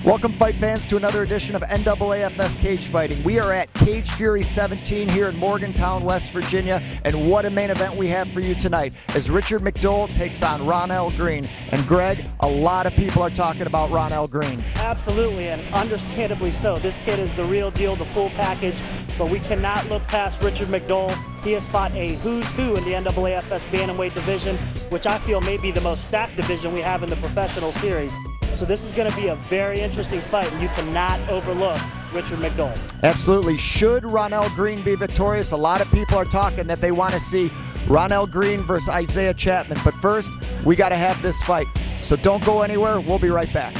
Welcome, fight fans, to another edition of NAAFS Cage Fighting. We are at CagedFury17 here in Morgantown, West Virginia, and what a main event we have for you tonight as Richard McDowell takes on Ronell Green. And Greg, a lot of people are talking about Ronell Green. Absolutely, and understandably so. This kid is the real deal, the full package, but we cannot look past Richard McDowell. He has fought a who's who in the NAAFS bantamweight division, which I feel may be the most stacked division we have in the professional series. So this is going to be a very interesting fight, and you cannot overlook Richard McDowell. Absolutely. Should Ronell Green be victorious? A lot of people are talking that they want to see Ronell Green versus Isaiah Chapman. But first, we got to have this fight. So don't go anywhere. We'll be right back.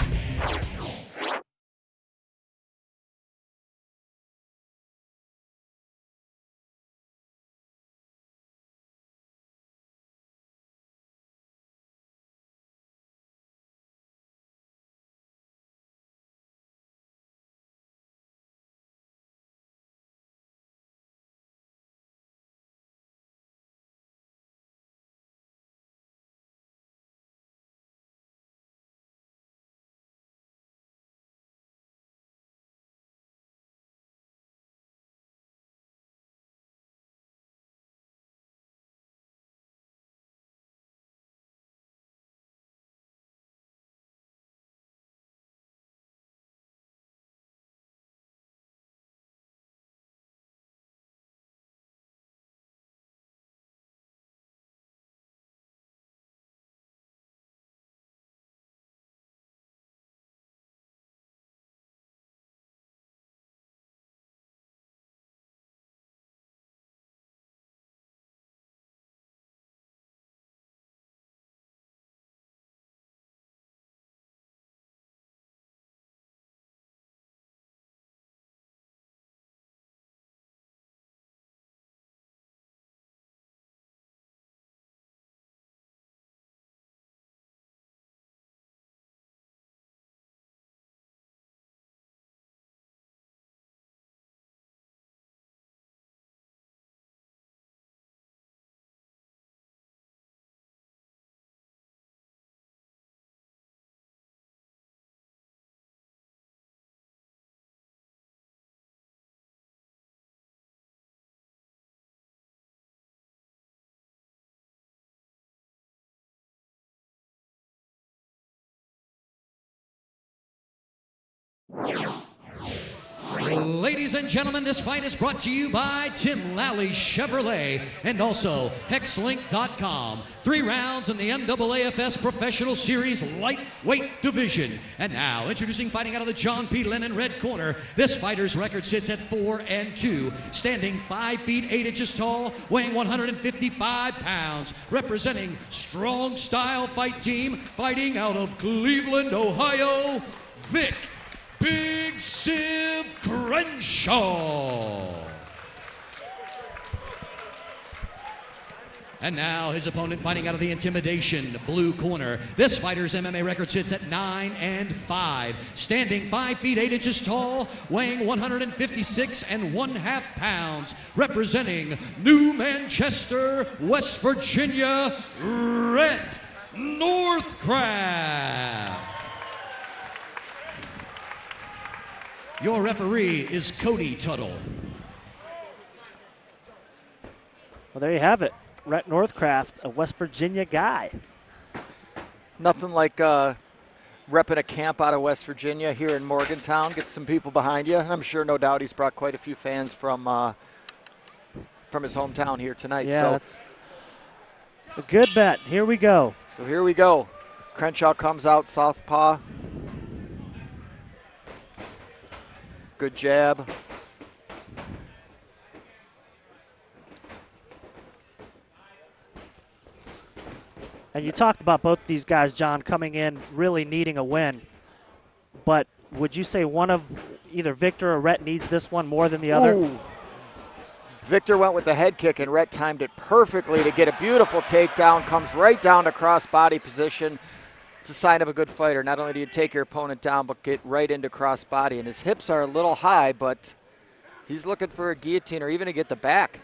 Ladies and gentlemen, this fight is brought to you by Tim Lally Chevrolet and also Hexlink.com. 3 rounds in the NAAFS Professional Series Lightweight Division. And now, introducing fighting out of the John P. Lennon red corner, this fighter's record sits at 4-2, standing 5 feet 8 inches tall, weighing 155 pounds, representing Strong Style Fight Team, fighting out of Cleveland, Ohio, Vic Big Siv Crenshaw. And now his opponent fighting out of the Intimidation blue corner. This fighter's MMA record sits at 9-5, standing 5 feet 8 inches tall, weighing 156 1/2 pounds, representing New Manchester, West Virginia, Rhett Northcraft. Your referee is Cody Tuttle. Well, there you have it. Rhett Northcraft, a West Virginia guy. Nothing like repping a camp out of West Virginia here in Morgantown. Get some people behind you. I'm sure, no doubt, he's brought quite a few fans from his hometown here tonight. Yeah, so that's a good bet. Here we go. So here we go. Crenshaw comes out southpaw. Good jab. And you talked about both these guys, John, coming in really needing a win. But would you say one of either Victor or Rhett needs this one more than the other? Ooh. Victor went with the head kick, and Rhett timed it perfectly to get a beautiful takedown. Comes right down to cross-body position. It's a sign of a good fighter. Not only do you take your opponent down, but get right into cross-body. And his hips are a little high, but he's looking for a guillotine or even to get the back.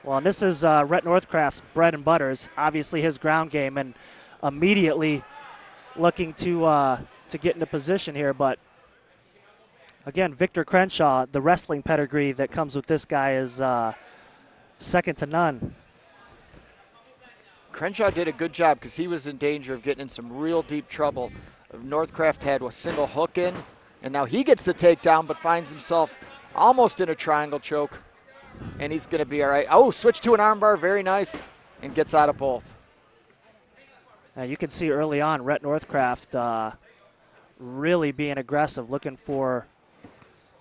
Well, and this is Rhett Northcraft's bread and butter, is obviously his ground game, and immediately looking to to get into position here, but again, Victor Crenshaw, the wrestling pedigree that comes with this guy is second to none. Crenshaw did a good job because he was in danger of getting in some real deep trouble. Northcraft had a single hook in, and now he gets the takedown but finds himself almost in a triangle choke, and he's going to be all right. Oh, switch to an armbar, very nice, and gets out of both. Now you can see early on Rhett Northcraft really being aggressive, looking for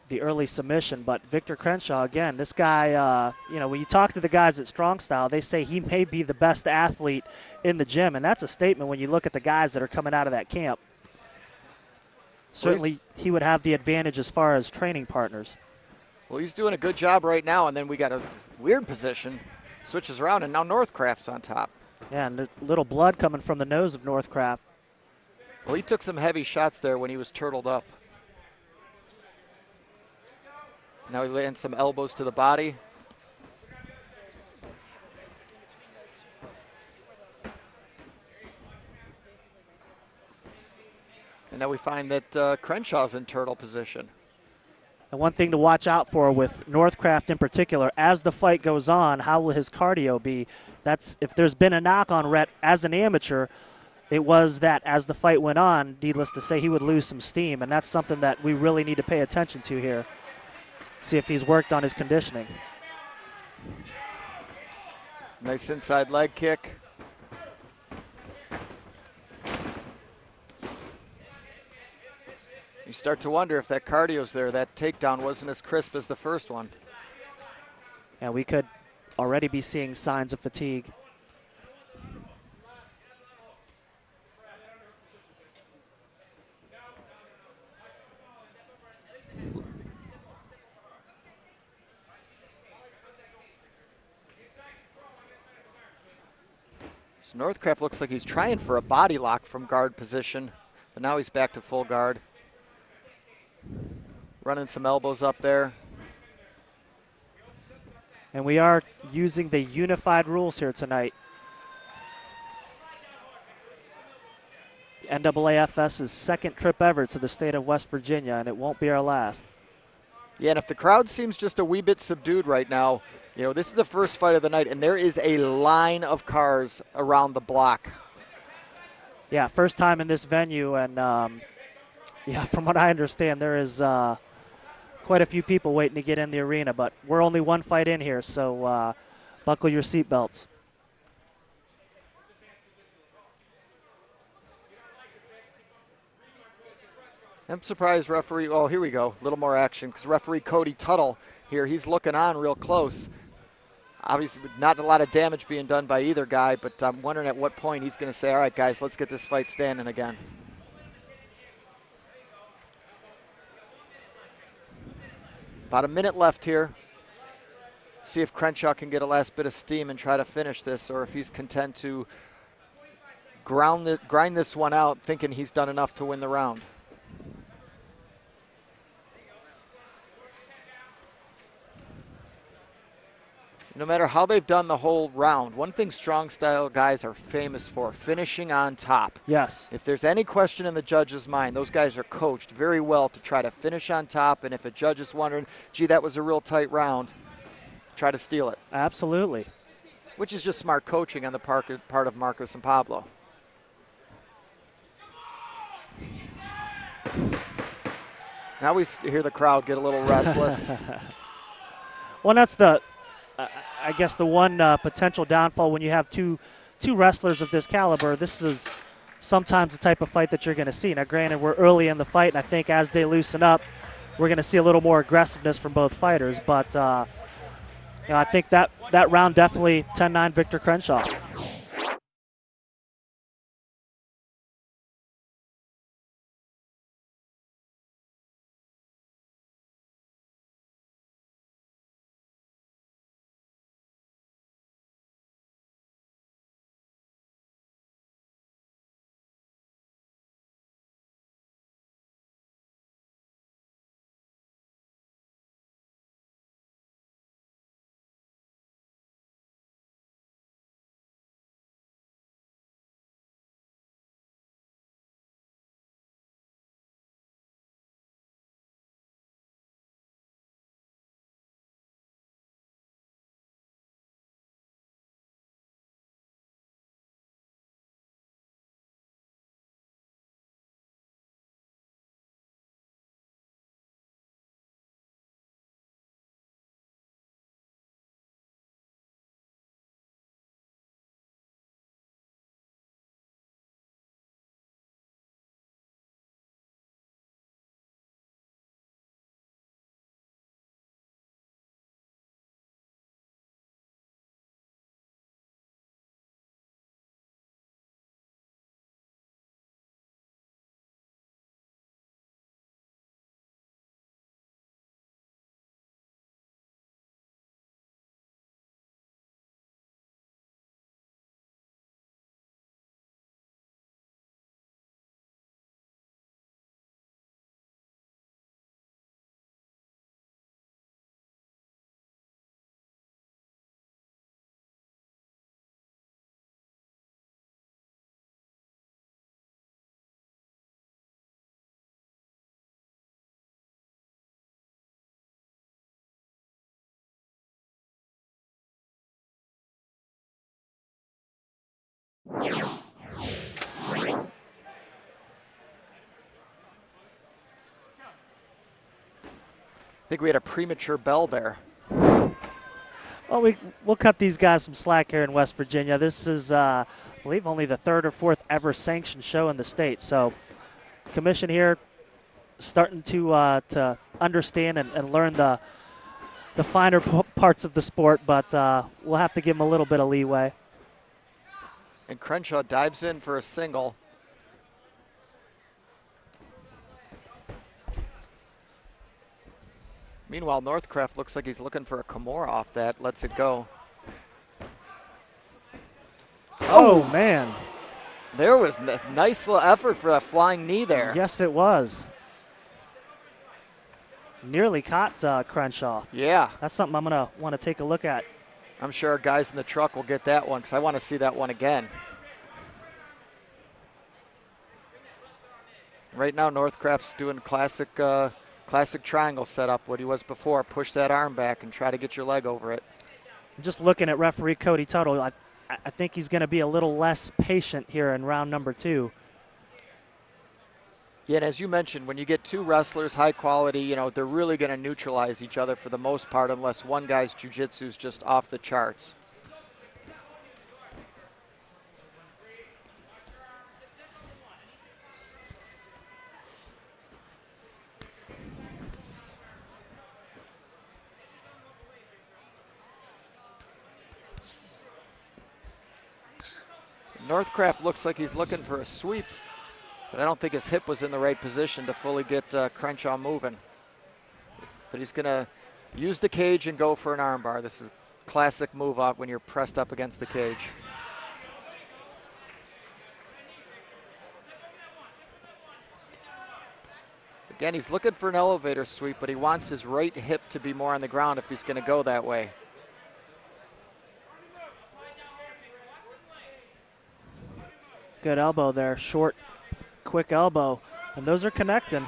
the early submission, but Victor Crenshaw, again, this guy, you know, when you talk to the guys at Strong Style, they say he may be the best athlete in the gym, and that's a statement when you look at the guys that are coming out of that camp. Certainly, he would have the advantage as far as training partners. Well, he's doing a good job right now, and then we got a weird position, switches around, and now Northcraft's on top. Yeah, and a little blood coming from the nose of Northcraft. Well, he took some heavy shots there when he was turtled up. Now he lands some elbows to the body. And now we find that Crenshaw's in turtle position. And one thing to watch out for with Northcraft in particular, as the fight goes on, how will his cardio be? That's if there's been a knock on Rhett as an amateur, it was that as the fight went on, needless to say, he would lose some steam, and that's something that we really need to pay attention to here. See if he's worked on his conditioning. Nice inside leg kick. You start to wonder if that cardio's there. That takedown wasn't as crisp as the first one. And we could already be seeing signs of fatigue. So Northcraft looks like he's trying for a body lock from guard position, but now he's back to full guard. Running some elbows up there. And we are using the unified rules here tonight. NAAFS's second trip ever to the state of West Virginia, and it won't be our last. Yeah, and if the crowd seems just a wee bit subdued right now, you know, this is the first fight of the night, and there is a line of cars around the block. Yeah, first time in this venue, and yeah, from what I understand, there is quite a few people waiting to get in the arena, but we're only one fight in here, so buckle your seatbelts. I'm surprised referee, oh, here we go, a little more action, because referee Cody Tuttle here, he's looking on real close. Obviously, not a lot of damage being done by either guy, but I'm wondering at what point he's going to say, all right, guys, let's get this fight standing again. About a minute left here. See if Crenshaw can get a last bit of steam and try to finish this, or if he's content to grind this one out, thinking he's done enough to win the round. No matter how they've done the whole round, one thing strong style guys are famous for, finishing on top. Yes. If there's any question in the judge's mind, those guys are coached very well to try to finish on top, and if a judge is wondering, gee, that was a real tight round, try to steal it. Absolutely. Which is just smart coaching on the part of Marcos and Pablo. Now we hear the crowd get a little restless. Well, that's the, I guess, the one potential downfall when you have two wrestlers of this caliber. This is sometimes the type of fight that you're going to see. Now, granted, we're early in the fight, and I think as they loosen up, we're going to see a little more aggressiveness from both fighters. But you know, I think that round definitely 10-9 Victor Crenshaw. I think we had a premature bell there. Well, we'll cut these guys some slack here in West Virginia. This is, I believe, only the 3rd or 4th ever sanctioned show in the state. So, commission here starting to understand and learn the finer parts of the sport, but we'll have to give them a little bit of leeway. And Crenshaw dives in for a single. Meanwhile, Northcraft looks like he's looking for a Kimura off that. Lets it go. Oh, man. There was a nice little effort for that flying knee there. Yes, it was. Nearly caught Crenshaw. Yeah. That's something I'm going to want to take a look at. I'm sure our guys in the truck will get that one because I want to see that one again. Right now, Northcraft's doing classic triangle setup, what he was before. Push that arm back and try to get your leg over it. Just looking at referee Cody Tuttle, I think he's going to be a little less patient here in round number 2. Yeah, and as you mentioned, when you get 2 wrestlers, high quality, you know, they're really going to neutralize each other for the most part unless one guy's jiu-jitsu is just off the charts. Northcraft looks like he's looking for a sweep, but I don't think his hip was in the right position to fully get Crenshaw moving. But he's going to use the cage and go for an armbar. This is a classic move out when you're pressed up against the cage. Again, he's looking for an elevator sweep, but he wants his right hip to be more on the ground if he's going to go that way. Good elbow there, short, quick elbow, and those are connecting.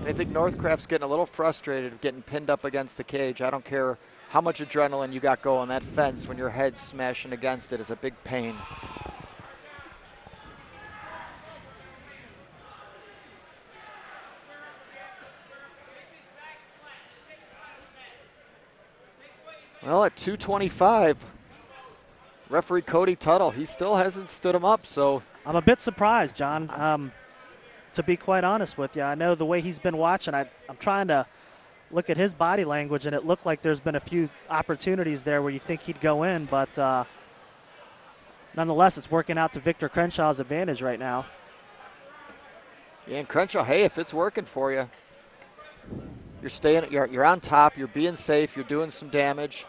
I think Northcraft's getting a little frustrated getting pinned up against the cage. I don't care how much adrenaline you got going. That fence, when your head's smashing against it, is a big pain. Well, at 225, referee Cody Tuttle, he still hasn't stood him up, so. I'm a bit surprised, John, to be quite honest with you. I know the way he's been watching, I'm trying to look at his body language, and it looked like there's been a few opportunities there where you think he'd go in, but nonetheless, it's working out to Victor Crenshaw's advantage right now. Yeah, and Crenshaw, hey, if it's working for you, you're staying, you're on top, you're being safe, you're doing some damage.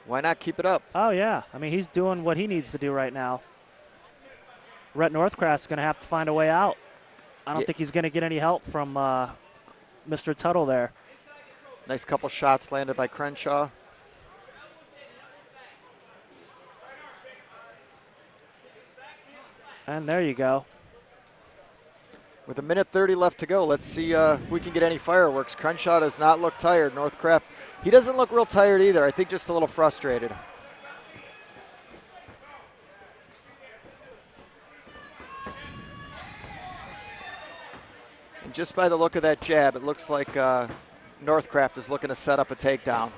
Why not keep it up? Oh, yeah. I mean, he's doing what he needs to do right now. Rhett Northcraft's going to have to find a way out. I don't think he's going to get any help from Mr. Tuttle there. Nice couple shots landed by Crenshaw. And there you go. With 1:30 left to go, let's see if we can get any fireworks. Crenshaw does not look tired. Northcraft, he doesn't look real tired either. I think just a little frustrated. And just by the look of that jab, it looks like Northcraft is looking to set up a takedown.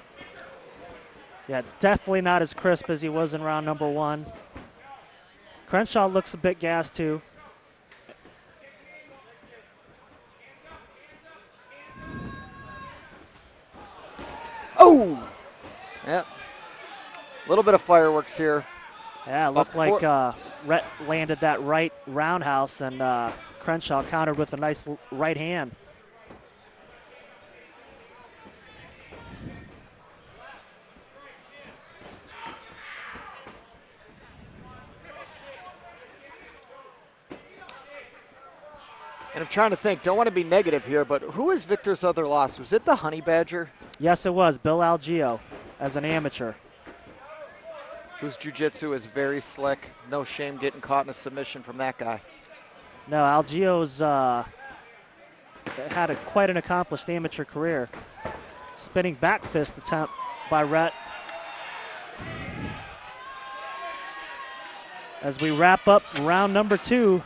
Yeah, definitely not as crisp as he was in round number 1. Crenshaw looks a bit gassed too. Oh! Yep. A little bit of fireworks here. Yeah, it looked like Rhett landed that right roundhouse, and Crenshaw countered with a nice right hand. And I'm trying to think, don't want to be negative here, but who is Victor's other loss? Was it the Honey Badger? Yes, it was. Bill Algeo as an amateur. Whose jiu-jitsu is very slick. No shame getting caught in a submission from that guy. No, Algeo's had quite an accomplished amateur career. Spinning back fist attempt by Rhett. As we wrap up round number 2.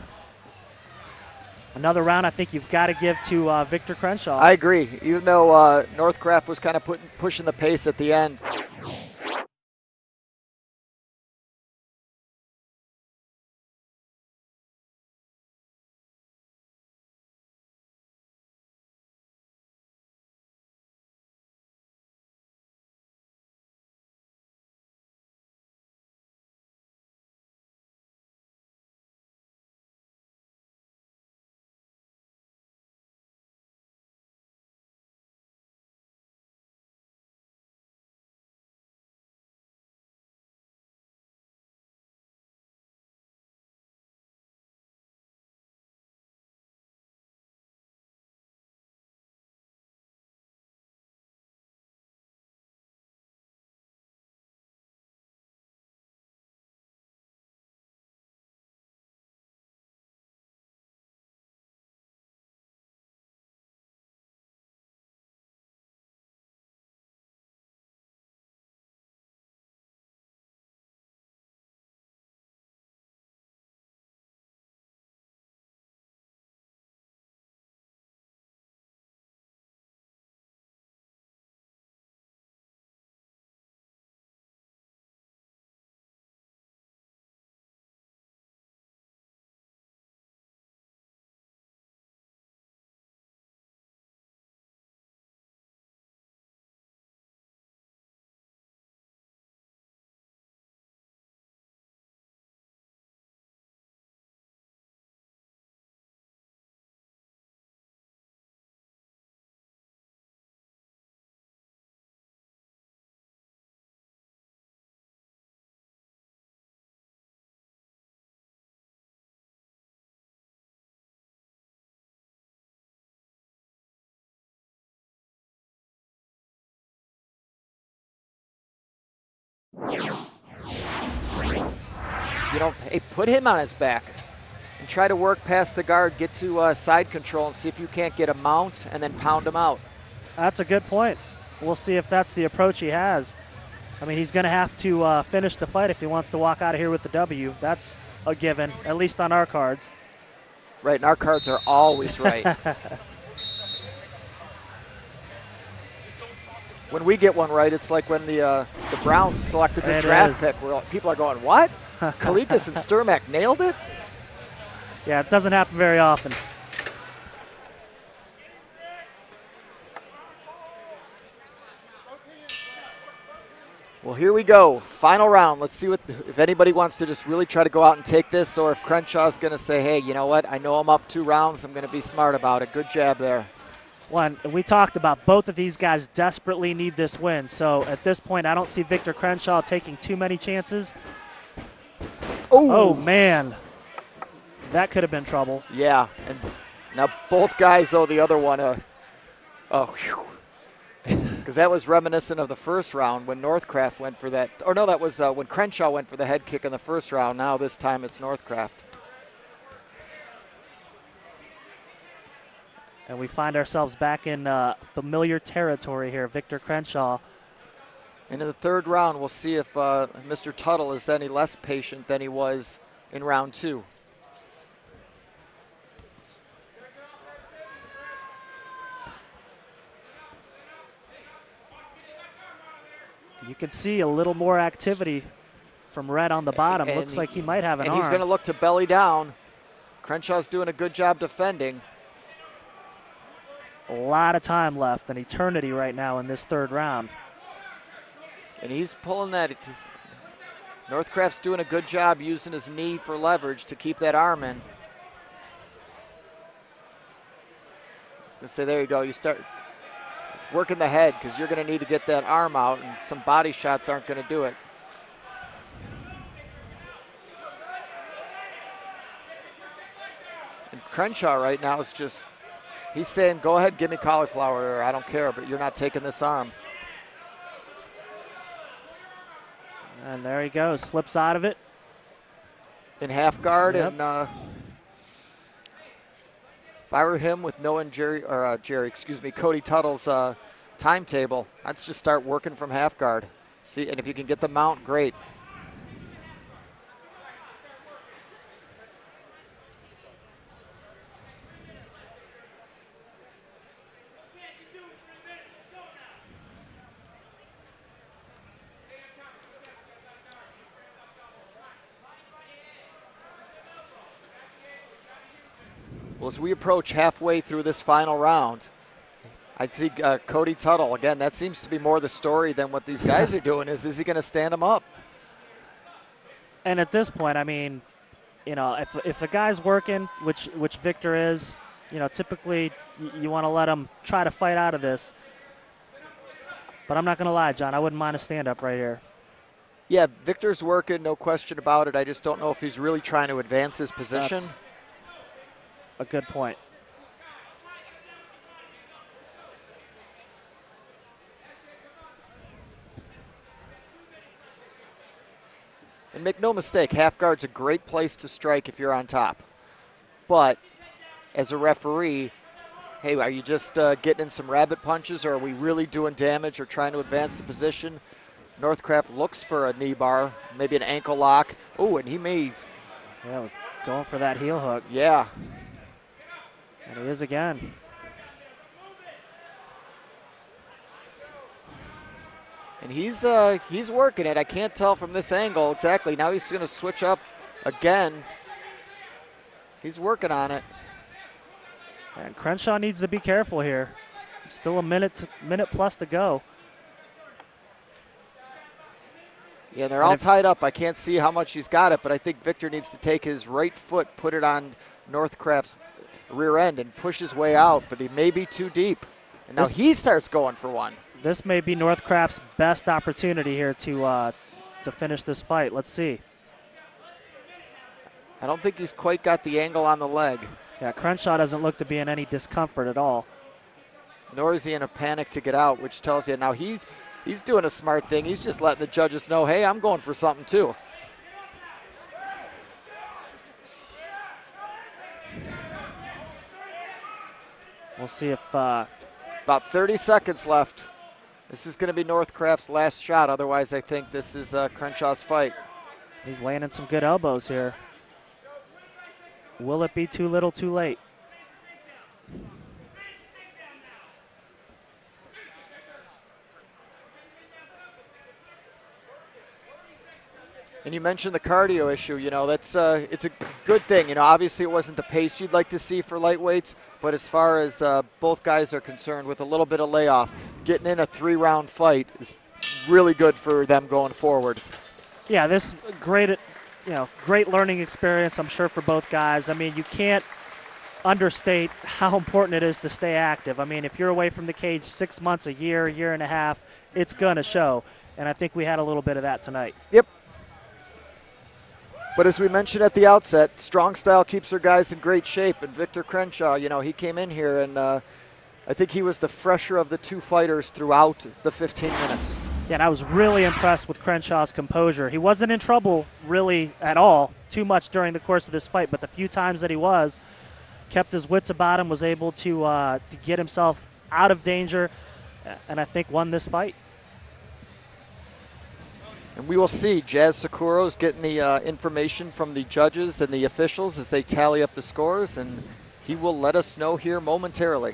Another round I think you've got to give to Victor Crenshaw. I agree. Even though Northcraft was kind of pushing the pace at the end. You know, hey, put him on his back and try to work past the guard, get to side control and see if you can't get a mount and then pound him out. That's a good point. We'll see if that's the approach he has. I mean, he's going to have to finish the fight if he wants to walk out of here with the W. That's a given, at least on our cards. Right, and our cards are always right. When we get one right, it's like when the Browns select a good draft pick. Where people are going, what? Kalikas and Sturmack nailed it? Yeah, it doesn't happen very often. Well, here we go. Final round. Let's see if anybody wants to just really try to go out and take this, or if Crenshaw's going to say, hey, you know what? I know I'm up 2 rounds. I'm going to be smart about it. Good jab there. One, we talked about both of these guys desperately need this win. So at this point, I don't see Victor Crenshaw taking too many chances. Oh, man. That could have been trouble. Yeah. And now both guys owe the other one because that was reminiscent of the first round when Northcraft went for that. Or no, that was when Crenshaw went for the head kick in the first round. Now this time it's Northcraft. And we find ourselves back in familiar territory here. Victor Crenshaw. And in the 3rd round, we'll see if Mr. Tuttle is any less patient than he was in round 2. You can see a little more activity from Red on the bottom. Looks like he might have an arm. And he's going to look to belly down. Crenshaw's doing a good job defending. A lot of time left, an eternity right now in this 3rd round. And he's pulling that. Northcraft's doing a good job using his knee for leverage to keep that arm in. I was going to say, there you go. You start working the head because you're going to need to get that arm out, and some body shots aren't going to do it. And Crenshaw right now is just, he's saying, go ahead, give me cauliflower, or I don't care, but you're not taking this arm. And there he goes, slips out of it. In half guard, yep. And if I were him with knowing Cody Tuttle's timetable, I'd just start working from half guard. See, and if you can get the mount, great. Well, as we approach halfway through this final round, I see Cody Tuttle, again, that seems to be more the story than what these guys are doing. Is he going to stand him up? And at this point, I mean, you know, if a guy's working, which Victor is, you know, typically you want to let him try to fight out of this. But I'm not going to lie, John, I wouldn't mind a stand-up right here. Yeah, Victor's working, no question about it. I just don't know if he's really trying to advance his position. That's a good point. And make no mistake, half guard's a great place to strike if you're on top. But as a referee, hey, are you just getting in some rabbit punches, or are we really doing damage or trying to advance the position? Northcraft looks for a knee bar, maybe an ankle lock. Oh, and he may. Yeah, was going for that heel hook. Yeah. And he is again. And he's working it. I can't tell from this angle exactly. Now he's going to switch up again. He's working on it. And Crenshaw needs to be careful here. Still a minute plus to go. Yeah, they're all tied up. I can't see how much he's got it, but I think Victor needs to take his right foot, put it on Northcraft's rear end, and push his way out, but he may be too deep. And now he starts going for one. This may be Northcraft's best opportunity here to finish this fight. Let's see. I don't think he's quite got the angle on the leg. Yeah, Crenshaw doesn't look to be in any discomfort at all. Nor is he in a panic to get out, which tells you now he's doing a smart thing. He's just letting the judges know, hey, I'm going for something too. We'll see if... About 30 seconds left. This is going to be Northcraft's last shot. Otherwise, I think this is Crenshaw's fight. He's landing some good elbows here. Will it be too little too late? And you mentioned the cardio issue. You know, that's it's a good thing. You know, obviously it wasn't the pace you'd like to see for lightweights, but as far as both guys are concerned, with a little bit of layoff, getting in a 3-round fight is really good for them going forward. Yeah, this great learning experience, I'm sure, for both guys. I mean, you can't understate how important it is to stay active. I mean, if you're away from the cage 6 months, a year and a half, it's gonna show. And I think we had a little bit of that tonight. Yep. But as we mentioned at the outset, strong style keeps their guys in great shape. And Victor Crenshaw, you know, he came in here and I think he was the fresher of the two fighters throughout the 15 minutes. Yeah, and I was really impressed with Crenshaw's composure. He wasn't in trouble really at all too much during the course of this fight, but the few times that he was, kept his wits about him, was able to get himself out of danger, and I think won this fight. And we will see. Jazz Sakuro's getting the information from the judges and the officials as they tally up the scores, and he will let us know here momentarily.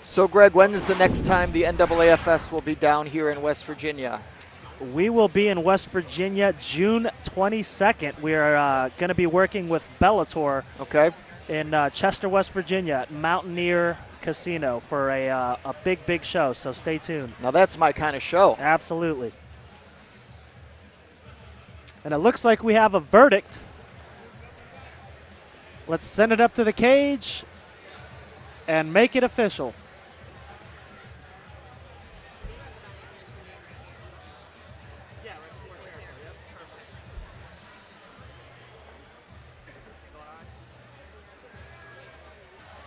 So, Greg, when is the next time the NAAFS will be down here in West Virginia? We will be in West Virginia June 22nd. We are going to be working with Bellator in Chester, West Virginia at Mountaineer Casino for a big show, so stay tuned. Now that's my kind of show. Absolutely. And it looks like we have a verdict. Let's send it up to the cage and make it official.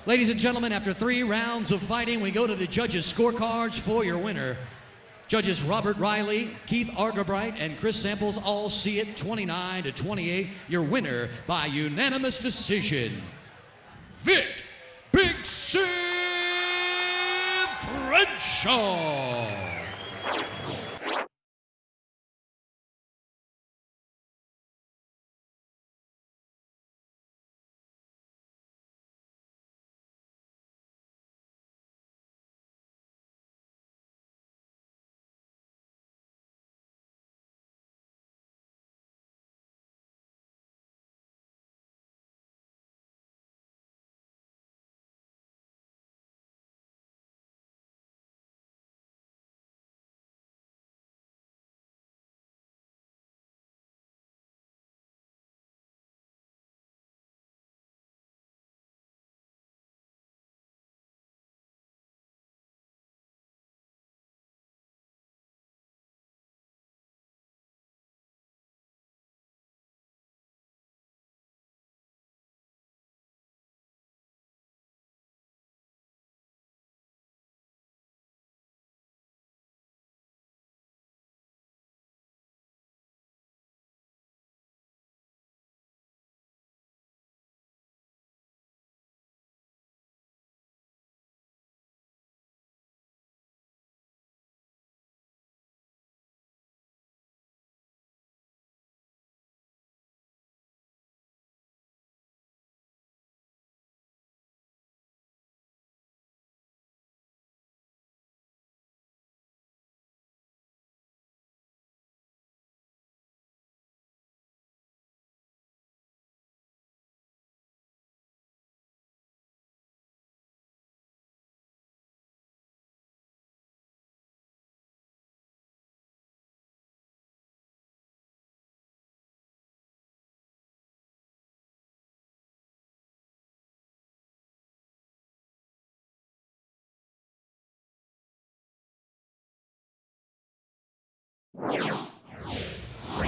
Ladies and gentlemen, after 3 rounds of fighting, we go to the judges' scorecards for your winner. Judges Robert Riley, Keith Argabright, and Chris Samples all see it 29-28. Your winner by unanimous decision, Vic Big Sid Crenshaw.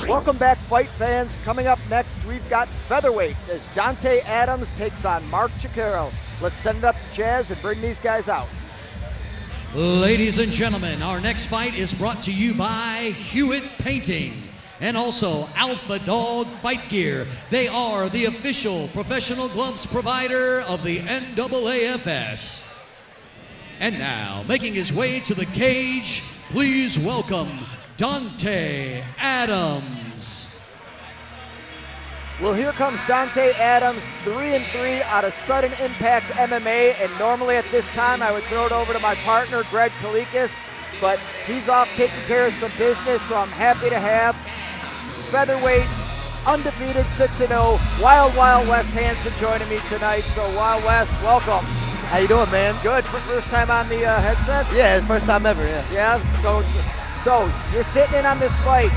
Welcome back, fight fans. Coming up next, we've got featherweights as Dante Adams takes on Mark Chicaro. Let's send it up to Jazz and bring these guys out. Ladies and gentlemen, our next fight is brought to you by Hewitt Painting and also Alpha Dog Fight Gear. They are the official professional gloves provider of the NAAFS. And now, making his way to the cage, please welcome Dante Adams. Well, here comes Dante Adams, 3-3 out of Sudden Impact MMA, and normally at this time I would throw it over to my partner, Greg Kalikas, but he's off taking care of some business, so I'm happy to have featherweight, undefeated 6-0, Wild Wild West Hansen joining me tonight. So Wild West, welcome. How you doing, man? Good. First time on the headsets? Yeah, first time ever, yeah. Yeah, so you're sitting in on this fight.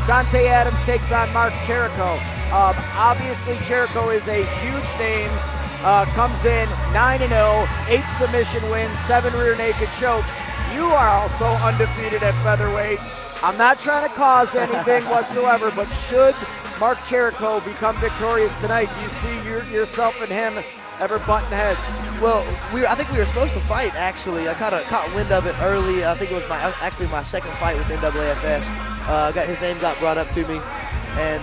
Dante Adams takes on Mark Chicaro. Obviously, Chicaro is a huge name. Comes in 9-0, 8 submission wins, 7 rear naked chokes. You are also undefeated at featherweight. I'm not trying to cause anything whatsoever, but should Mark Chicaro become victorious tonight, do you see yourself and him ever button heads? Well, I think we were supposed to fight, actually. I caught wind of it early. I think it was actually my second fight with NAAFS. His name got brought up to me, and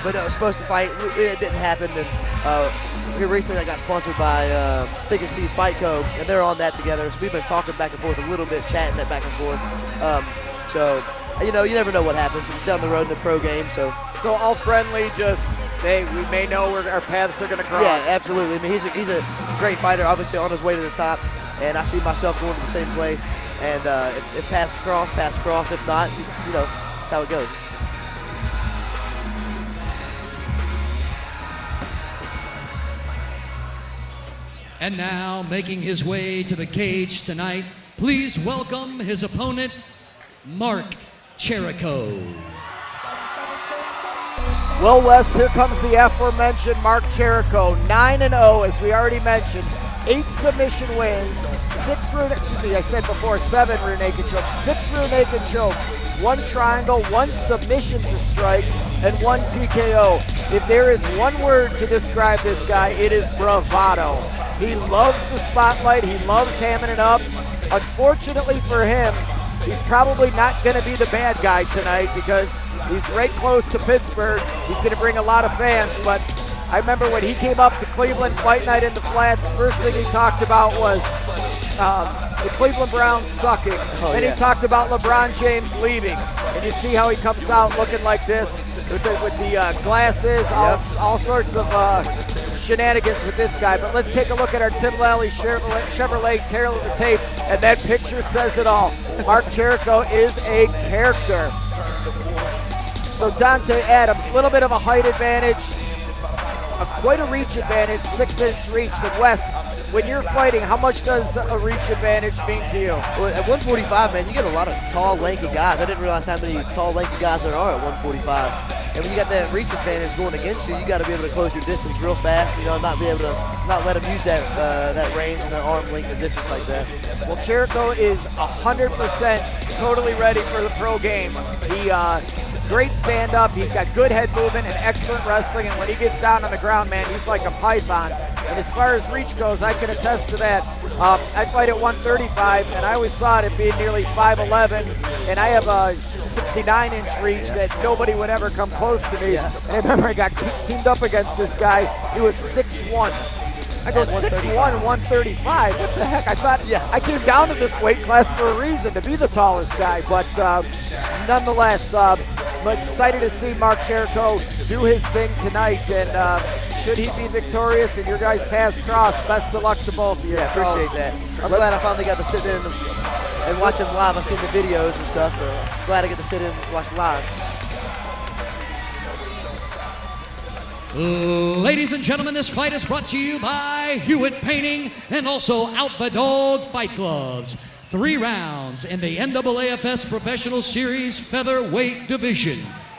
but I was supposed to fight. It didn't happen, and here recently I got sponsored by Thick as Steve's Fight Co., and they're on that together. So we've been talking back and forth a little bit, chatting it back and forth. So, you know, you never know what happens down the road in the pro game. So all friendly, just, hey, we may know where our paths are going to cross. Yeah, absolutely. I mean, he's a great fighter, obviously on his way to the top, and I see myself going to the same place. And if paths cross, paths cross. If not, you know, that's how it goes. And now, making his way to the cage tonight, please welcome his opponent, Mark Chicaro. Well, Wes, here comes the aforementioned Mark Chicaro, 9-0, as we already mentioned. 8 submission wins, 7 rear naked chokes, 6 rear naked chokes, 1 triangle, 1 submission to strikes, and 1 TKO. If there is one word to describe this guy, it is bravado. He loves the spotlight, he loves hamming it up. Unfortunately for him, He's probably not going to be the bad guy tonight because he's right close to Pittsburgh. He's going to bring a lot of fans, but I remember when he came up to Cleveland fight night in the flats, first thing he talked about was the Cleveland Browns sucking. Then he talked about LeBron James leaving. And you see how he comes out looking like this with the glasses, all sorts of shenanigans with this guy. But let's take a look at our Tim Lally Chevrolet tail of the tape, and that picture says it all. Mark Cherico is a character. So Dante Adams, a little bit of a height advantage, quite a reach advantage, 6-inch reach. And Wes, when you're fighting, how much does a reach advantage mean to you? Well, at 145, man, you get a lot of tall, lanky guys. I didn't realize how many tall, lanky guys there are at 145. And when you got that reach advantage going against you, you got to be able to close your distance real fast. You know, not let him use that range and the arm length and distance like that. Well, Cherico is 100% totally ready for the pro game. He great stand-up. He's got good head movement and excellent wrestling. And when he gets down on the ground, man, he's like a python. And as far as reach goes, I can attest to that. I fight at 135, and I always thought it being nearly 5'11", and I have a 69-inch reach that nobody would ever come close to me. And I remember I got teamed up against this guy. He was 6'1". I go 6'1", 135. What the heck? I thought I came down to this weight class for a reason, to be the tallest guy. But nonetheless, I'm excited to see Mark Cherico do his thing tonight. And should he be victorious and your guys' paths cross, best of luck to both of you. Yeah, appreciate that. I'm glad I finally got to sit in and watch him live. I've seen the videos and stuff, so I'm glad I get to sit in and watch live. Ladies and gentlemen, this fight is brought to you by Hewitt Painting and also Out the Dog Fight Gloves. 3 rounds in the NAAFS Professional Series Featherweight Division.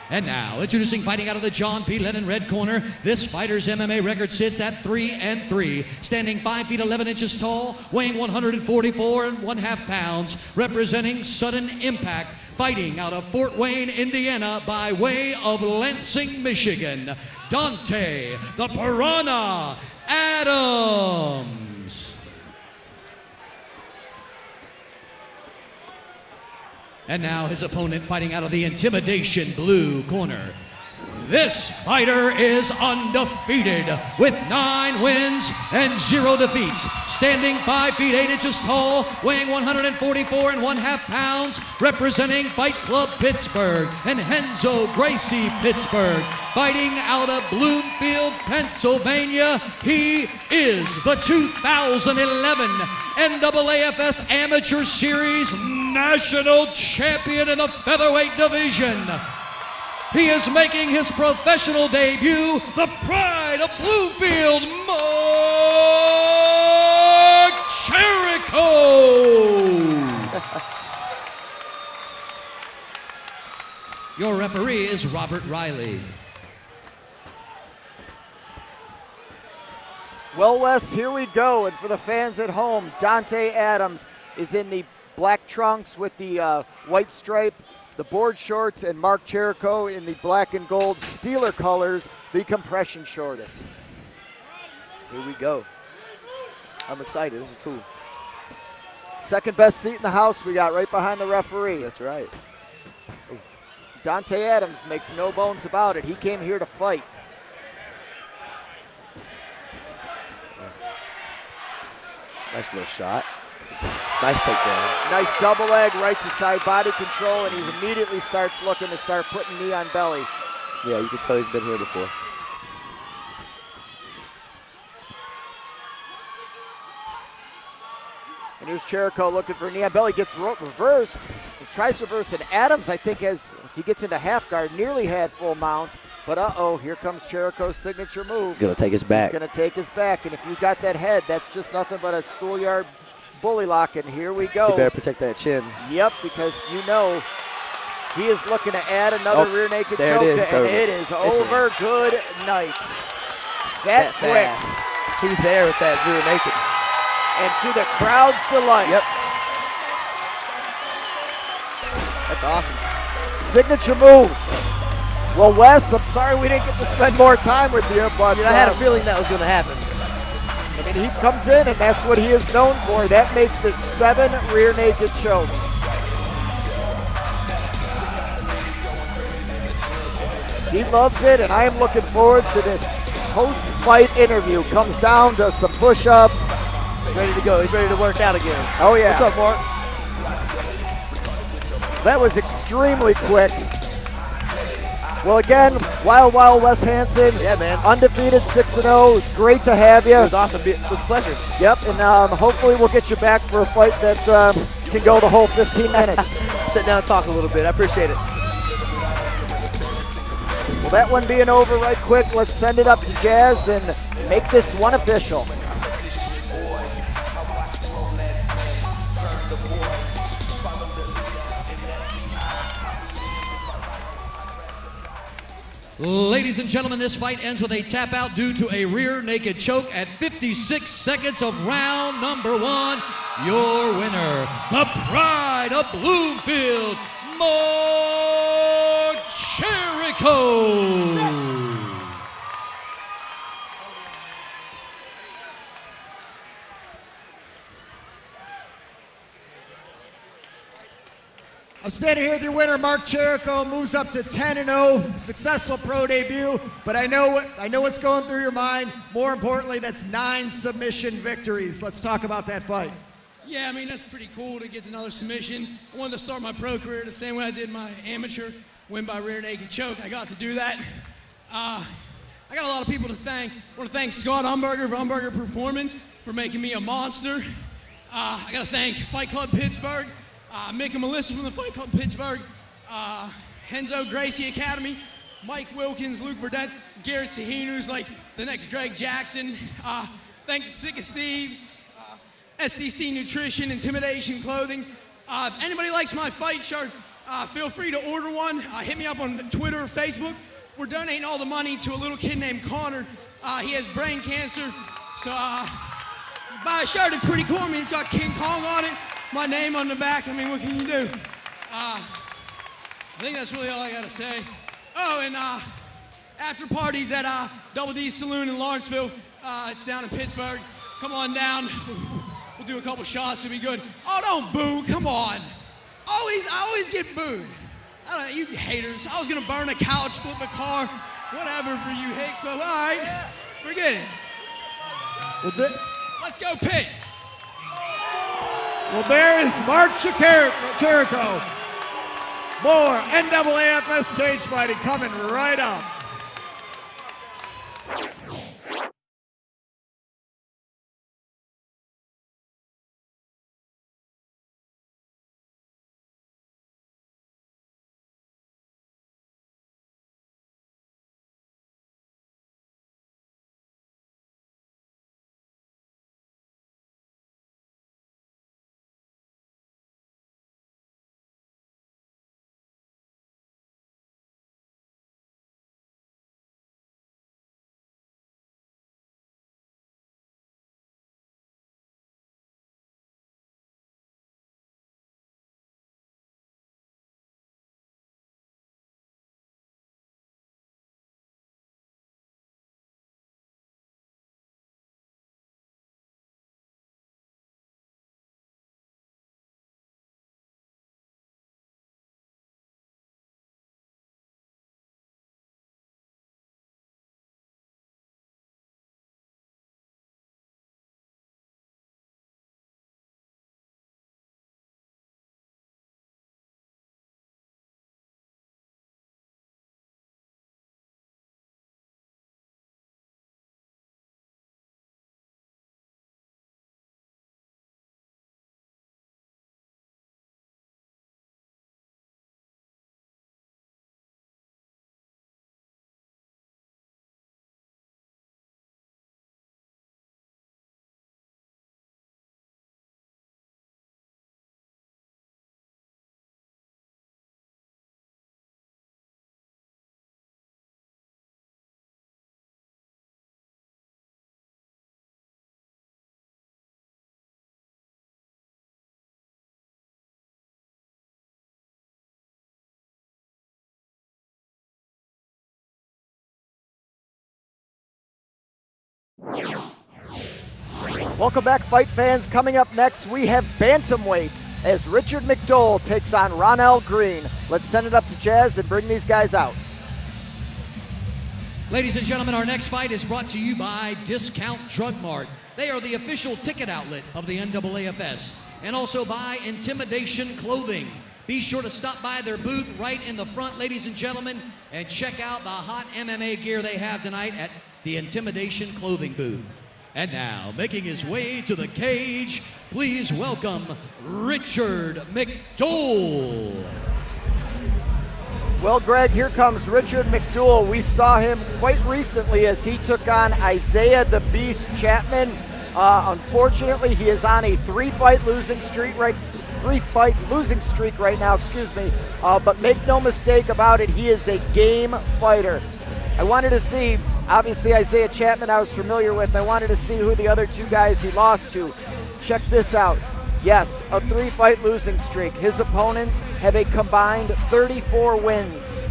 And now, introducing fighting out of the John P. Lennon red corner, this fighter's MMA record sits at 3-3, standing 5 feet 11 inches tall, weighing 144 1/2 pounds, representing Sudden Impact, fighting out of Fort Wayne, Indiana, by way of Lansing, Michigan, Dante the Piranha Adams. And now his opponent fighting out of the Intimidation blue corner. This fighter is undefeated with 9 wins and 0 defeats. Standing 5 feet 8 inches tall, weighing 144 1/2 pounds, representing Fight Club Pittsburgh and Henzo Gracie Pittsburgh. Fighting out of Bloomfield, Pennsylvania, he is the 2011 NAAFS Amateur Series National Champion in the Featherweight Division. He is making his professional debut, the pride of Bloomfield, Mark Cherico. Your referee is Robert Riley. Well, Wes, here we go. And for the fans at home, Dante Adams is in the black trunks with the white stripe, the board shorts, and Mark Cherico in the black and gold Steeler colors, the compression shorts. Here we go. I'm excited. This is cool. Second best seat in the house we got right behind the referee. That's right. Dante Adams makes no bones about it. He came here to fight. Nice little shot. Nice takedown. Nice double leg, right to side body control, and he immediately starts looking to start putting knee on belly. Yeah, you can tell he's been here before. And here's Cherico looking for a knee on belly, gets reversed, and tries to reverse, and Adams, I think, as he gets into half guard, nearly had full mount, but uh-oh, here comes Cherico's signature move. Gonna take his back. He's gonna take his back, and if you got that head, that's just nothing but a schoolyard bully lock, and here we go. You better protect that chin. Yep, because you know he is looking to add another rear naked there choke, it is. and it is over. Good night. That quick. Fast. He's there with that rear naked. And to the crowd's delight. Yep. That's awesome. Signature move. Well, Wes, I'm sorry we didn't get to spend more time with you, but I had a feeling that was going to happen. I mean, he comes in, and that's what he is known for. That makes it 7 rear naked chokes. He loves it, and I am looking forward to this post-fight interview. Comes down, does some push-ups. He's ready to go. He's ready to work out again. Oh, yeah. What's up, Mark? That was extremely quick. Well, again, Wild Wes Hansen. Yeah, man. Undefeated 6-0. It's great to have you. It was awesome. It was a pleasure. Yep, and hopefully we'll get you back for a fight that can go the whole 15 minutes. Sit down and talk a little bit. I appreciate it. Well, that one being over right quick, let's send it up to Jazz and make this one official. Ladies and gentlemen, this fight ends with a tap out due to a rear naked choke at 56 seconds of round number 1. Your winner, the pride of Bloomfield, Mark Jericho. I'm standing here with your winner, Mark Jericho. Moves up to 10-0, successful pro debut. But I know what's going through your mind. More importantly, that's 9 submission victories. Let's talk about that fight. Yeah, I mean, that's pretty cool to get another submission. I wanted to start my pro career the same way I did my amateur, win by rear naked choke. I got to do that. I got a lot of people to thank. I want to thank Scott Umberger of Umberger Performance for making me a monster. I got to thank Fight Club Pittsburgh. Mick and Melissa from the Fight Club Pittsburgh, Henzo Gracie Academy, Mike Wilkins, Luke Burdett, Garrett Saheen, who's like the next Greg Jackson. Thank Thick of Steve's, SDC Nutrition, Intimidation Clothing. If anybody likes my fight shirt, feel free to order one. Hit me up on Twitter or Facebook. We're donating all the money to a little kid named Connor. He has brain cancer, so buy a shirt. It's pretty cool. I mean, it's got King Kong on it. My name on the back. I mean, what can you do? I think that's really all I got to say. Oh, and after parties at Double D's Saloon in Lawrenceville. It's down in Pittsburgh. Come on down. We'll do a couple shots to be good. Oh, don't boo. Come on. I always get booed. I don't know, you haters. I was going to burn a couch, flip a car, whatever for you Hicks, but all right. Forget it. Let's go Pitt. Well, there is Mark Jericho. More NAAFS cage fighting coming right up. Welcome back, fight fans. Coming up next, we have bantamweights as Richard McDowell takes on Ronell Green. Let's send it up to Jazz and bring these guys out. Ladies and gentlemen, our next fight is brought to you by Discount Drug Mart. They are the official ticket outlet of the NAAFS, and also by Intimidation Clothing. Be sure to stop by their booth right in the front, ladies and gentlemen, and check out the hot MMA gear they have tonight at the Intimidation Clothing booth. And now, making his way to the cage, please welcome Richard McDowell. Well, Greg, here comes Richard McDowell. We saw him quite recently as he took on Isaiah the Beast Chapman. Unfortunately, he is on a three-fight losing streak right now, but make no mistake about it, he is a game fighter. I wanted to see, obviously Isaiah Chapman I was familiar with. I wanted to see who the other two guys he lost to. Check this out. Yes, a three-fight losing streak. His opponents have a combined 34 wins.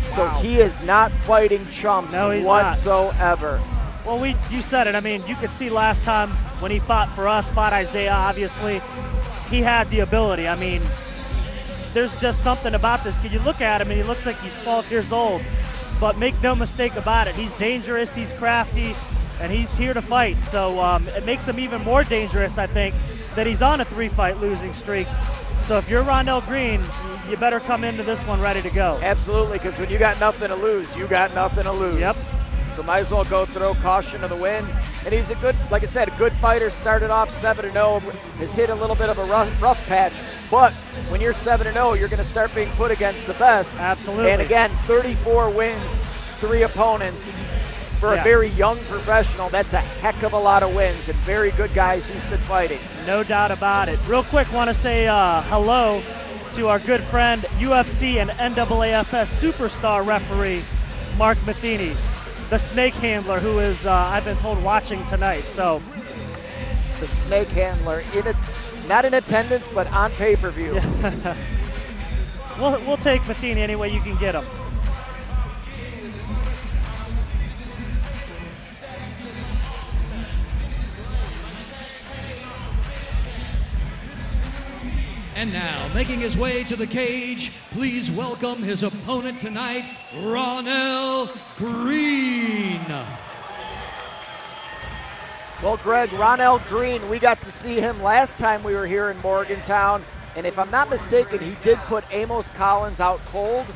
So he is not fighting chumps whatsoever. Not. Well, you said it. I mean, you could see last time when he fought for us, fought Isaiah, obviously, he had the ability. I mean, there's just something about this kid. You look at him and he looks like he's 12 years old. But make no mistake about it, he's dangerous, he's crafty, and he's here to fight. So it makes him even more dangerous, I think, that he's on a three-fight losing streak. So if you're Ronnell Green, you better come into this one ready to go. Absolutely, because when you got nothing to lose, you got nothing to lose. Yep. So might as well go throw caution to the wind. And he's a good, like I said, a good fighter. Started off 7-0, has hit a little bit of a rough patch. But when you're 7-0, you're going to start being put against the best. Absolutely. And again, 34 wins, 3 opponents. For a very young professional, that's a heck of a lot of wins and very good guys he's been fighting. No doubt about it. Real quick, want to say hello to our good friend, UFC and NAAFS superstar referee, Mark Matheny, the snake handler who is, I've been told, watching tonight. So, the snake handler, not in attendance, but on pay-per-view. We'll take Matheny any way you can get him. And now, making his way to the cage, please welcome his opponent tonight, Ronnell Green. Well, Greg, Ronnell Green, we got to see him last time we were here in Morgantown. And if I'm not mistaken, he did put Amos Collins out cold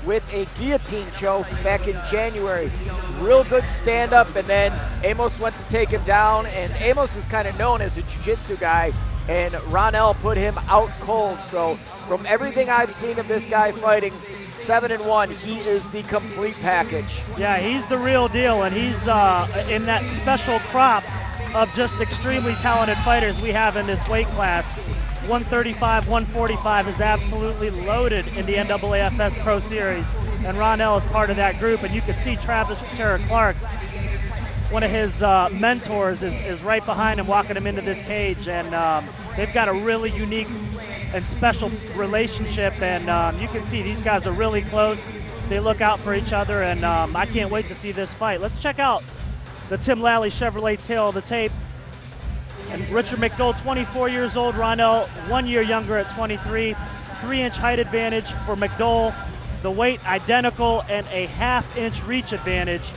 with a guillotine choke back in January. Real good stand-up, and then Amos went to take him down. And Amos is kind of known as a jiu-jitsu guy. And Ronnell put him out cold. So from everything I've seen of this guy fighting, 7-1, he is the complete package. Yeah, he's the real deal, and he's in that special crop of just extremely talented fighters we have in this weight class. 135, 145 is absolutely loaded in the NAAFS Pro Series, and Ronnell is part of that group. And you can see Travis Clark, one of his mentors, is right behind him, walking him into this cage, and they've got a really unique and special relationship, and you can see these guys are really close. They look out for each other, and I can't wait to see this fight. Let's check out the Tim Lally Chevrolet tail of the tape. And Richard McDowell, 24 years old, Ronnell 1 year younger at 23, 3-inch height advantage for McDowell, the weight identical, and a half-inch reach advantage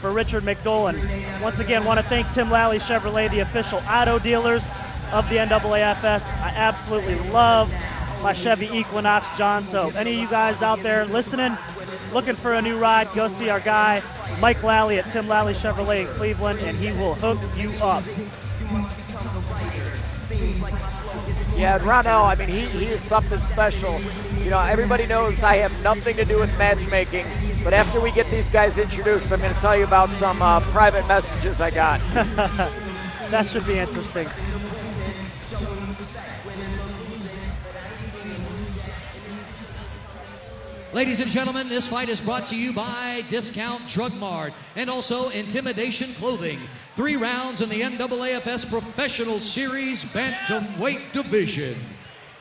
for Richard McDowell. And once again, want to thank Tim Lally Chevrolet, the official auto dealers of the NAAFS. I absolutely love my Chevy Equinox, John. So any of you guys out there listening, looking for a new ride, go see our guy, Mike Lally at Tim Lally Chevrolet in Cleveland, and he will hook you up. Yeah, and Ronnell, I mean, he is something special. You know, everybody knows I have nothing to do with matchmaking, but after we get these guys introduced, I'm going to tell you about some private messages I got. That should be interesting. Ladies and gentlemen, this fight is brought to you by Discount Drug Mart and also Intimidation Clothing. 3 rounds in the NAAFS Professional Series Bantamweight Division.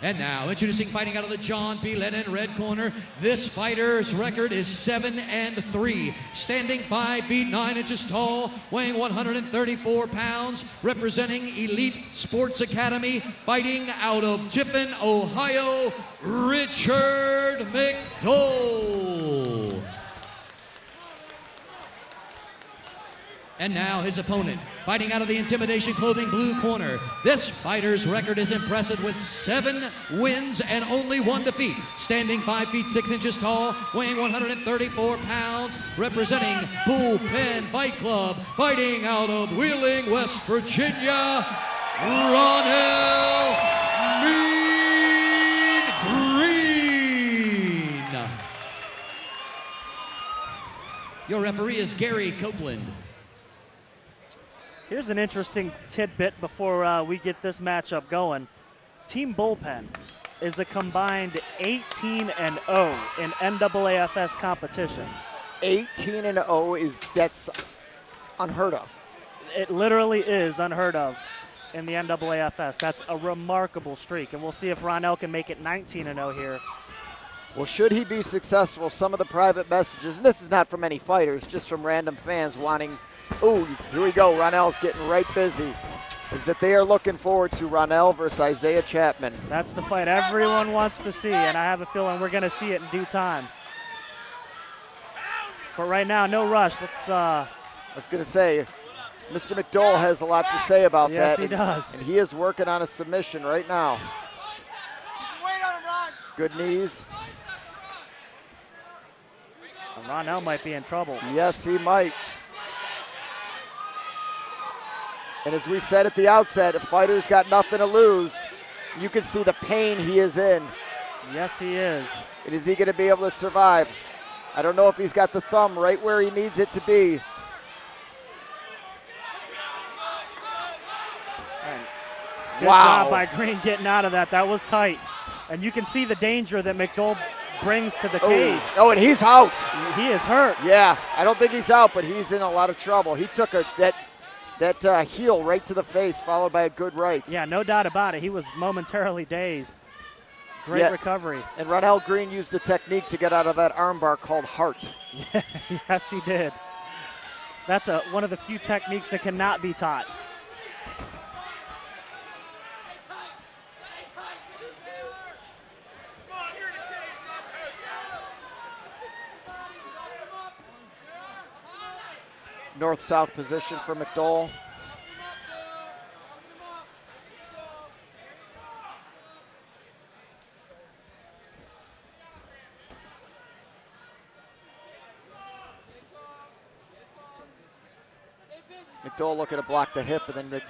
And now, introducing fighting out of the John P. Lennon red corner, this fighter's record is 7-3, standing 5 feet 9 inches tall, weighing 134 pounds, representing Elite Sports Academy, fighting out of Tiffin, Ohio, Richard McDowell. And now his opponent, fighting out of the Intimidation Clothing blue corner. This fighter's record is impressive with 7 wins and only 1 defeat. Standing 5 feet 6 inches tall, weighing 134 pounds, representing Bullpen Fight Club, fighting out of Wheeling, West Virginia, Ronell Mean Green. Your referee is Gary Copeland. Here's an interesting tidbit before we get this matchup going. Team Bullpen is a combined 18-0 in NAAFS competition. 18-0 that's unheard of. It literally is unheard of in the NAAFS. That's a remarkable streak, and we'll see if Ronell can make it 19-0 here. Well, should he be successful, some of the private messages, and this is not from any fighters, just from random fans wanting, ooh, here we go, Ronell's getting right busy, is that they are looking forward to Ronell versus Isaiah Chapman. That's the fight everyone wants to see, and I have a feeling we're going to see it in due time. But right now, no rush. Let's. I was going to say, Mr. McDowell has a lot to say about that. Yes, he does. And he is working on a submission right now. Good knees. And Ronell might be in trouble. Yes, he might. And as we said at the outset, if fighter's got nothing to lose, you can see the pain he is in. Yes, he is. And is he going to be able to survive? I don't know if he's got the thumb right where he needs it to be. Good job by Green getting out of that. That was tight. And you can see the danger that McDowell brings to the cage. Oh, and he's out. He is hurt. Yeah, I don't think he's out, but he's in a lot of trouble. He took that heel right to the face, followed by a good right. Yeah, no doubt about it. He was momentarily dazed. Great recovery. And Ronell Green used a technique to get out of that armbar called heart. Yes, he did. That's one of the few techniques that cannot be taught. North-south position for McDowell. McDowell looking to block the hip, and then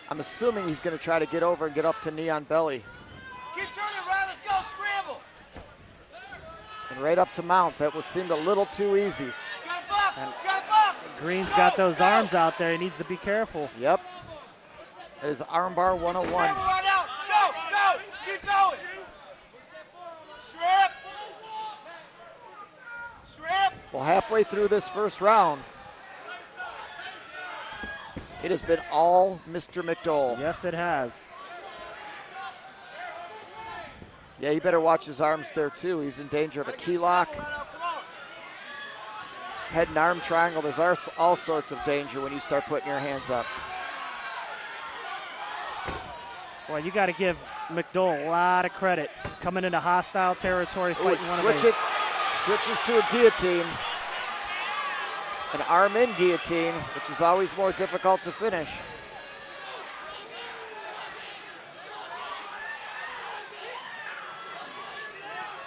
I'm assuming he's going to try to get over and get up to knee on belly. Keep turning, Ryan. Let's go. Scramble. And right up to mount. That seemed a little too easy. Got a buck. Got a buck. Green's got those arms out there. He needs to be careful. Yep. That is armbar 101. Scramble right out. Go. Go. Keep going. Shrimp. Shrimp. Well, halfway through this first round, it has been all Mr. McDowell. Yes, it has. Yeah, he better watch his arms there, too. He's in danger of a key lock. Head and arm triangle. There's all sorts of danger when you start putting your hands up. Well, you got to give McDowell a lot of credit. Coming into hostile territory, fighting one of the... Switches to a guillotine. An arm-in guillotine, which is always more difficult to finish.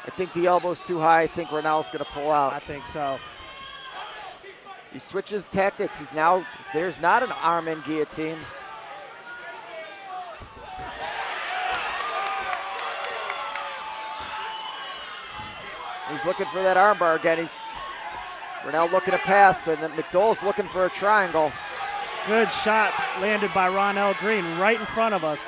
I think the elbow's too high. I think Ronell's going to pull out. I think so. He switches tactics. There's not an arm-in guillotine. He's looking for that armbar again. Ronell looking to pass, and then McDowell's looking for a triangle. Good shots landed by Ronell Green right in front of us.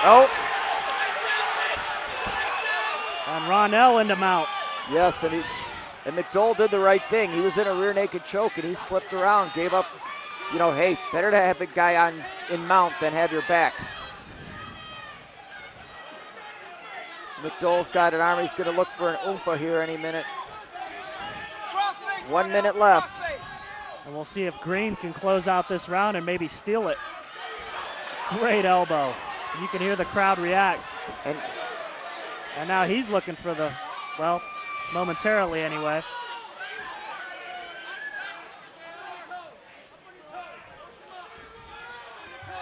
Oh. And Ronell into mount. Yes, and McDowell did the right thing. He was in a rear naked choke, and he slipped around, gave up. You know, hey, better to have the guy in mount than have your back. So McDowell's got an arm. He's going to look for an oompa here any minute. 1 minute left. And we'll see if Green can close out this round and maybe steal it. Great elbow. You can hear the crowd react. And now he's looking for the, well, momentarily anyway.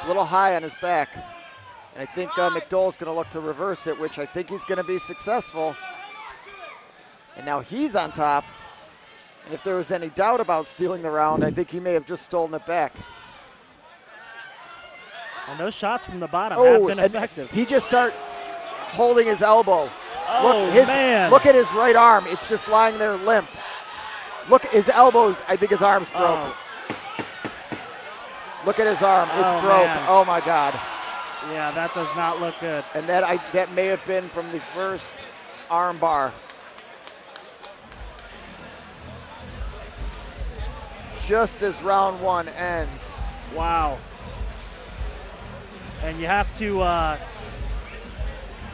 it's a little high on his back. And I think McDowell's going to look to reverse it, which I think he's going to be successful. And now he's on top. And if there was any doubt about stealing the round, I think he may have just stolen it back. And those shots from the bottom have been effective. He just started holding his elbow. Oh, man. Look at his right arm. It's just lying there limp. Look at his elbows. I think his arm's broke. Oh. Look at his arm. It's Oh, broke. man. Oh, my God. Yeah, that does not look good. And that may have been from the first arm bar. Just as round one ends. Wow. And you have to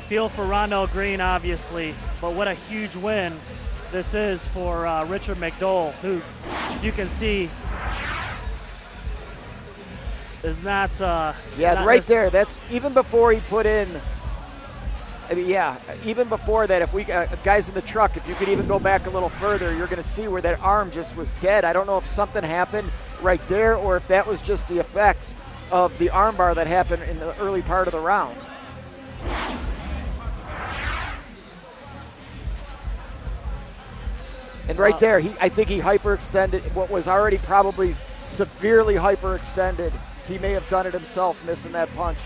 feel for Rondell Green, obviously, but what a huge win this is for Richard McDowell, who you can see is not. Right there. That's even before he put in. I mean, yeah, even before that, if we guys in the truck, if you could even go back a little further, you're going to see where that arm just was dead. I don't know if something happened right there or if that was just the effects of the armbar that happened in the early part of the round. And right there, I think he hyperextended what was already probably severely hyperextended. He may have done it himself, missing that punch.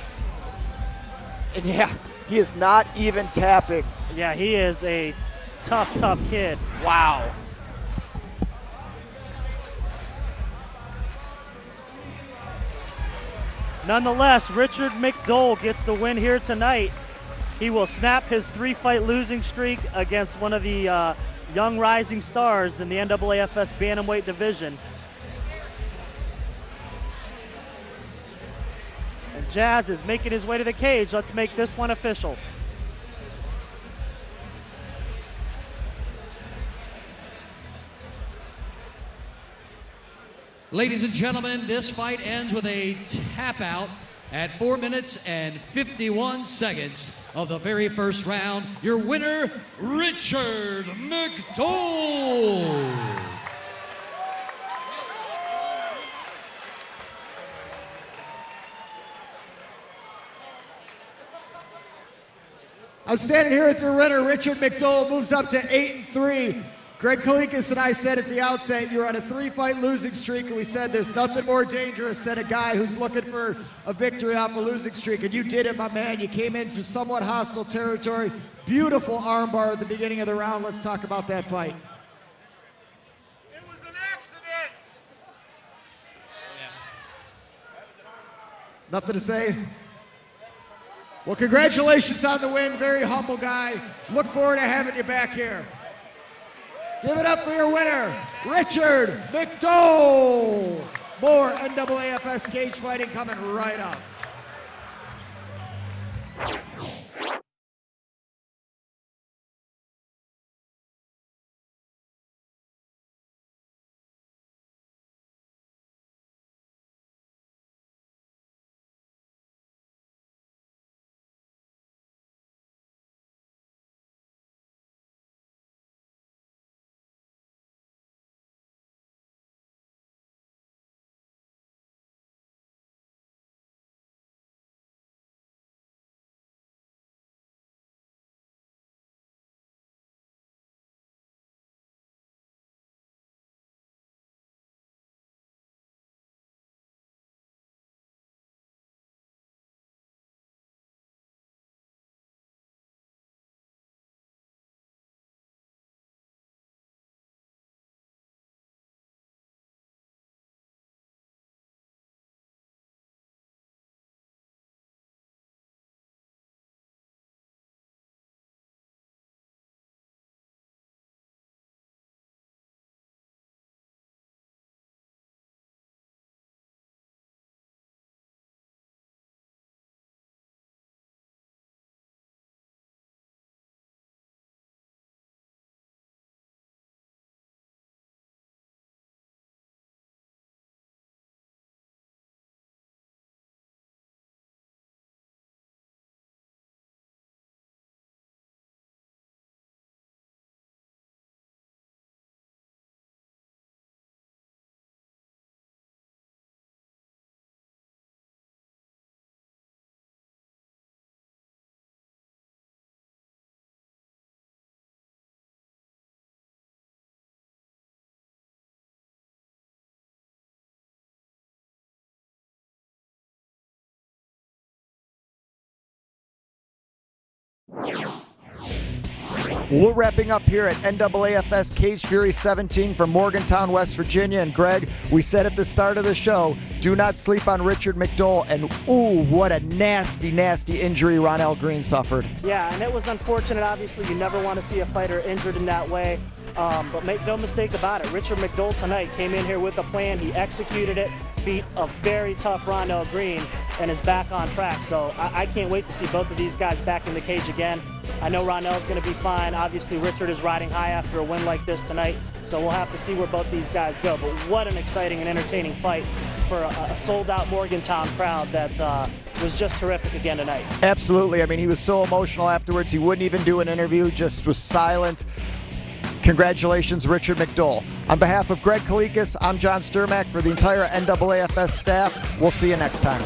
And yeah, he is not even tapping. Yeah, he is a tough kid. Wow. Nonetheless, Richard McDowell gets the win here tonight. He will snap his 3-fight losing streak against one of the young rising stars in the NAAFS Bantamweight division. And Jazz is making his way to the cage. Let's make this one official. Ladies and gentlemen, this fight ends with a tap out at 4 minutes and 51 seconds of the very first round. Your winner, Richard McDowell. I'm standing here with your winner, Richard McDowell, moves up to 8-3. Greg Kalikas and I said at the outset, you're on a 3-fight losing streak, and we said there's nothing more dangerous than a guy who's looking for a victory off a losing streak, and you did it, my man. You came into somewhat hostile territory. Beautiful armbar at the beginning of the round. Let's talk about that fight. It was an accident. Nothing to say? Well, congratulations on the win. Very humble guy. Look forward to having you back here. Give it up for your winner, Richard McDowell. More NAAFS cage fighting coming right up. We're wrapping up here at NAAFS CagedFury17 from Morgantown, West Virginia. And Greg, we said at the start of the show, do not sleep on Richard McDole. And ooh, what a nasty, nasty injury Ronell Green suffered. Yeah, and it was unfortunate. Obviously, you never want to see a fighter injured in that way. But make no mistake about it, Richard McDole tonight came in here with a plan. He executed it, beat a very tough Ronell Green, and is back on track. So I can't wait to see both of these guys back in the cage again. I know Ronell's going to be fine. Obviously, Richard is riding high after a win like this tonight, so we'll have to see where both these guys go. But what an exciting and entertaining fight for a sold-out Morgantown crowd that was just terrific again tonight. Absolutely. I mean, he was so emotional afterwards. He wouldn't even do an interview, just was silent. Congratulations, Richard McDole. On behalf of Greg Kalikas, I'm John Sturmack. For the entire NAAFS staff, we'll see you next time.